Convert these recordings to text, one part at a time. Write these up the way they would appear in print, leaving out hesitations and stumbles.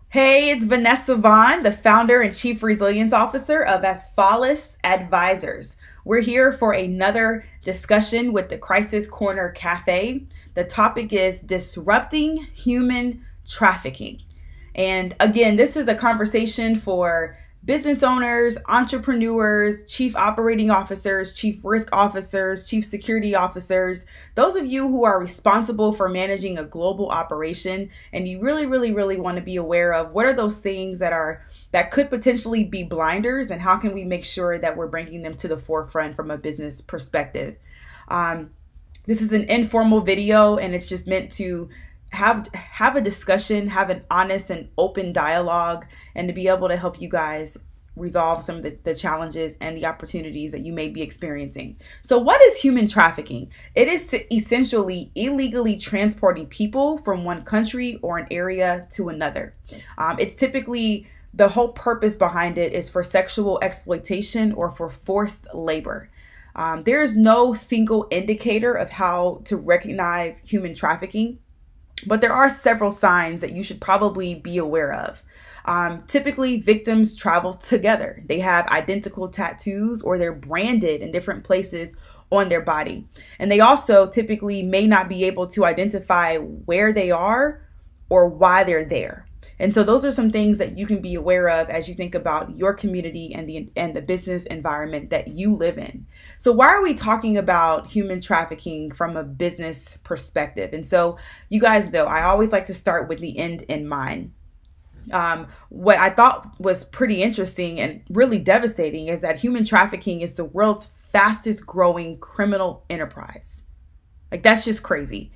Hey, it's Vanessa Vaughn, the founder and chief resilience officer of Asfalis Advisors. We're here for another discussion with the Crisis Corner Cafe. The topic is disrupting human trafficking. And again, this is a conversation for business owners, entrepreneurs, chief operating officers, chief risk officers, chief security officers, those of you who are responsible for managing a global operation and you really want to be aware of what are those things that could potentially be blinders and how can we make sure that we're bringing them to the forefront from a business perspective. This is an informal video and it's just meant to have a discussion, have an honest and open dialogue, and to be able to help you guys resolve some of the challenges and the opportunities that you may be experiencing. So what is human trafficking? It is essentially illegally transporting people from one country or an area to another. It's typically the whole purpose behind it is for sexual exploitation or for forced labor. There is no single indicator of how to recognize human trafficking, but there are several signs that you should probably be aware of. Typically, victims travel together. They have identical tattoos or they're branded in different places on their body. And they also typically may not be able to identify where they are or why they're there. And so those are some things that you can be aware of as you think about your community and the business environment that you live in. So why are we talking about human trafficking from a business perspective? And so you guys know, I always like to start with the end in mind. What I thought was pretty interesting and really devastating is that human trafficking is the world's fastest growing criminal enterprise. Like, that's just crazy.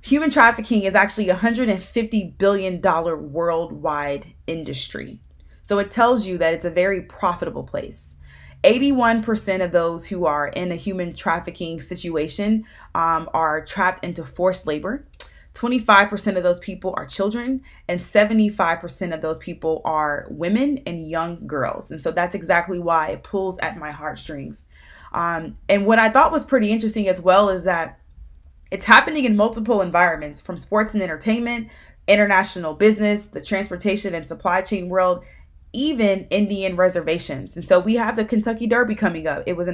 Human trafficking is actually a $150 billion worldwide industry. So it tells you that it's a very profitable place. 81% of those who are in a human trafficking situation are trapped into forced labor. 25% of those people are children, and 75% of those people are women and young girls. And so that's exactly why it pulls at my heartstrings. And what I thought was pretty interesting as well is that it's happening in multiple environments, from sports and entertainment, international business, the transportation and supply chain world, even Indian reservations. And so we have the Kentucky Derby coming up. It was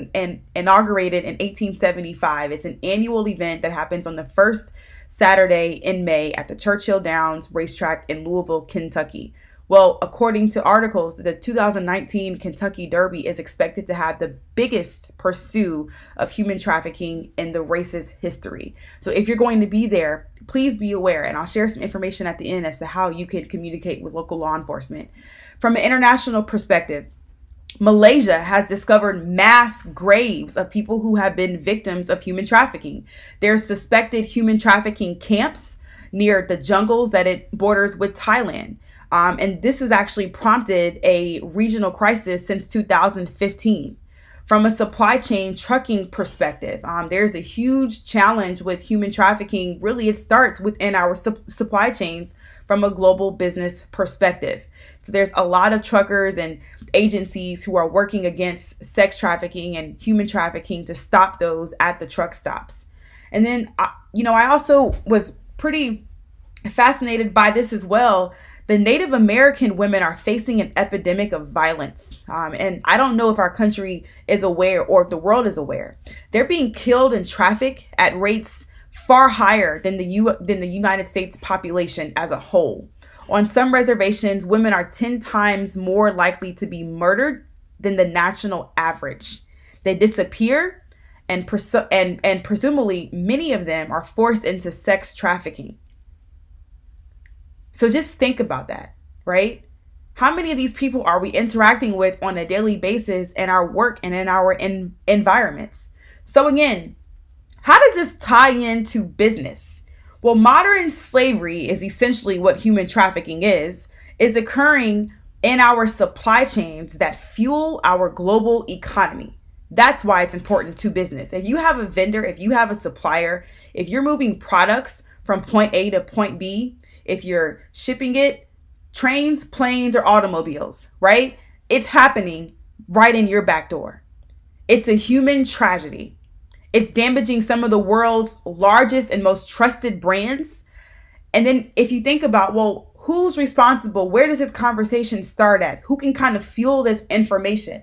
inaugurated in 1875. It's an annual event that happens on the first Saturday in May at the Churchill Downs racetrack in Louisville, Kentucky. Well, according to articles, the 2019 Kentucky Derby is expected to have the biggest pursuit of human trafficking in the race's history. So if you're going to be there, please be aware, and I'll share some information at the end as to how you can communicate with local law enforcement. From an international perspective, Malaysia has discovered mass graves of people who have been victims of human trafficking. There's suspected human trafficking camps near the jungles that it borders with Thailand. And this has actually prompted a regional crisis since 2015. From a supply chain trucking perspective, there's a huge challenge with human trafficking. Really, it starts within our supply chains from a global business perspective. So there's a lot of truckers and agencies who are working against sex trafficking and human trafficking to stop those at the truck stops. And then, I also was pretty fascinated by this as well. The Native American women are facing an epidemic of violence. And I don't know if our country is aware or if the world is aware. They're being killed and trafficked at rates far higher than the United States population as a whole. On some reservations, women are 10 times more likely to be murdered than the national average. They disappear, and presumably many of them are forced into sex trafficking. So just think about that, right? How many of these people are we interacting with on a daily basis in our work and in our environments? So again, how does this tie into business? Well, modern slavery is essentially what human trafficking is occurring in our supply chains that fuel our global economy. That's why it's important to business. If you have a vendor, if you have a supplier, if you're moving products from point A to point B, if you're shipping it, trains, planes, or automobiles, right? It's happening right in your back door. It's a human tragedy. It's damaging some of the world's largest and most trusted brands. And then if you think about, well, Who's responsible? Where does this conversation start at? Who can kind of fuel this information?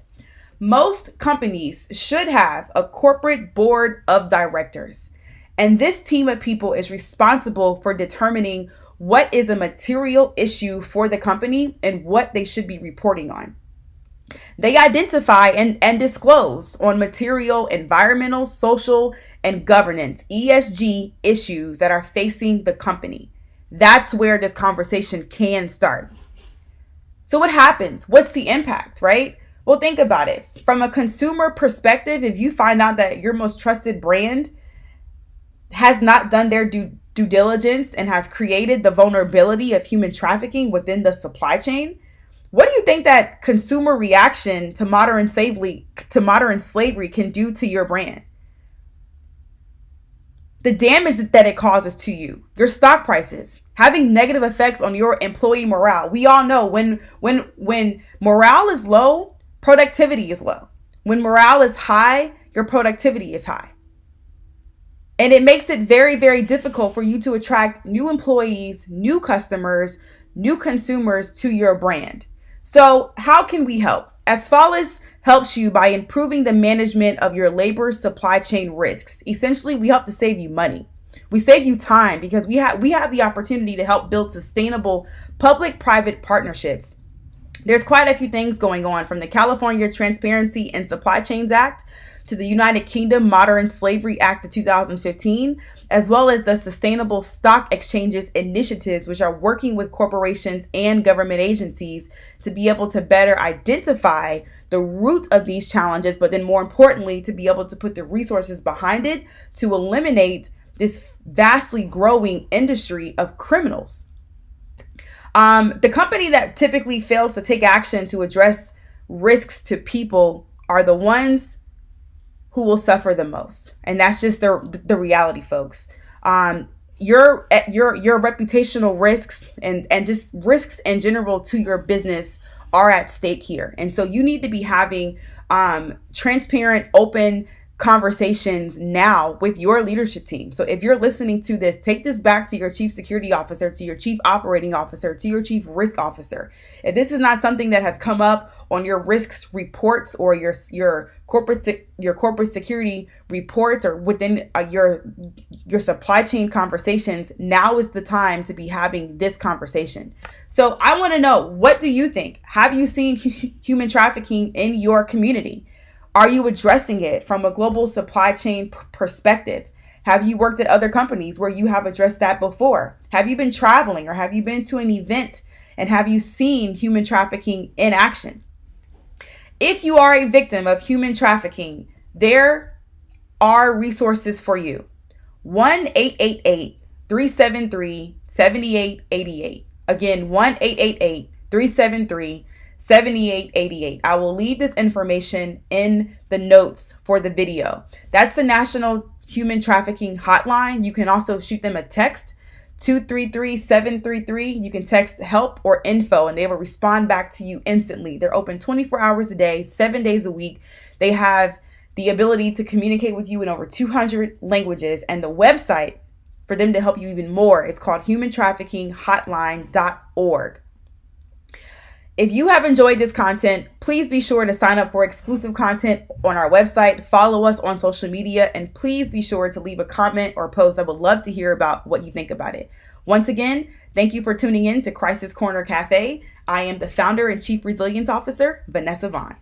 Most companies should have a corporate board of directors. And this team of people is responsible for determining what is a material issue for the company and what they should be reporting on. They identify and disclose on material, environmental, social, and governance, ESG issues that are facing the company. That's where this conversation can start. So what happens? What's the impact, right? Well, think about it. From a consumer perspective, if you find out that your most trusted brand has not done their due diligence and has created the vulnerability of human trafficking within the supply chain, what do you think that consumer reaction to modern slavery can do to your brand? The damage that it causes to you, your stock prices, having negative effects on your employee morale. We all know when morale is low, productivity is low. When morale is high, your productivity is high. And it makes it very, very difficult for you to attract new employees, new customers, new consumers to your brand. So how can we help? Asfalis helps you by improving the management of your labor supply chain risks. Essentially, we help to save you money. We save you time because we have the opportunity to help build sustainable public-private partnerships. There's quite a few things going on, from the California Transparency and Supply Chains Act to the United Kingdom Modern Slavery Act of 2015, as well as the Sustainable Stock Exchanges initiatives, which are working with corporations and government agencies to be able to better identify the root of these challenges, but then more importantly, to be able to put the resources behind it to eliminate this vastly growing industry of criminals. The company that typically fails to take action to address risks to people are the ones who will suffer the most. And that's just the reality, folks. Your reputational risks and just risks in general to your business are at stake here. And so you need to be having transparent, open conversations now with your leadership team. So if you're listening to this, take this back to your chief security officer, to your chief operating officer, to your chief risk officer. If this is not something that has come up on your risks reports or your corporate security reports or within your supply chain conversations, now is the time to be having this conversation. So I want to know, what do you think? Have you seen human trafficking in your community? Are you addressing it from a global supply chain perspective? Have you worked at other companies where you have addressed that before? Have you been traveling, or have you been to an event and have you seen human trafficking in action? If you are a victim of human trafficking, there are resources for you. 1-888-373-7888. Again, 1-888-373-7888. I will leave this information in the notes for the video. That's the National Human Trafficking Hotline. You can also shoot them a text, 233-733. You can text help or info and they will respond back to you instantly. They're open 24 hours a day, 7 days a week. They have the ability to communicate with you in over 200 languages, and the website for them to help you even more is called humantraffickinghotline.org. If you have enjoyed this content, please be sure to sign up for exclusive content on our website, follow us on social media, and please be sure to leave a comment or post. I would love to hear about what you think about it. Once again, thank you for tuning in to Crisis Corner Cafe. I am the founder and chief resilience officer, Vanessa Vaughn.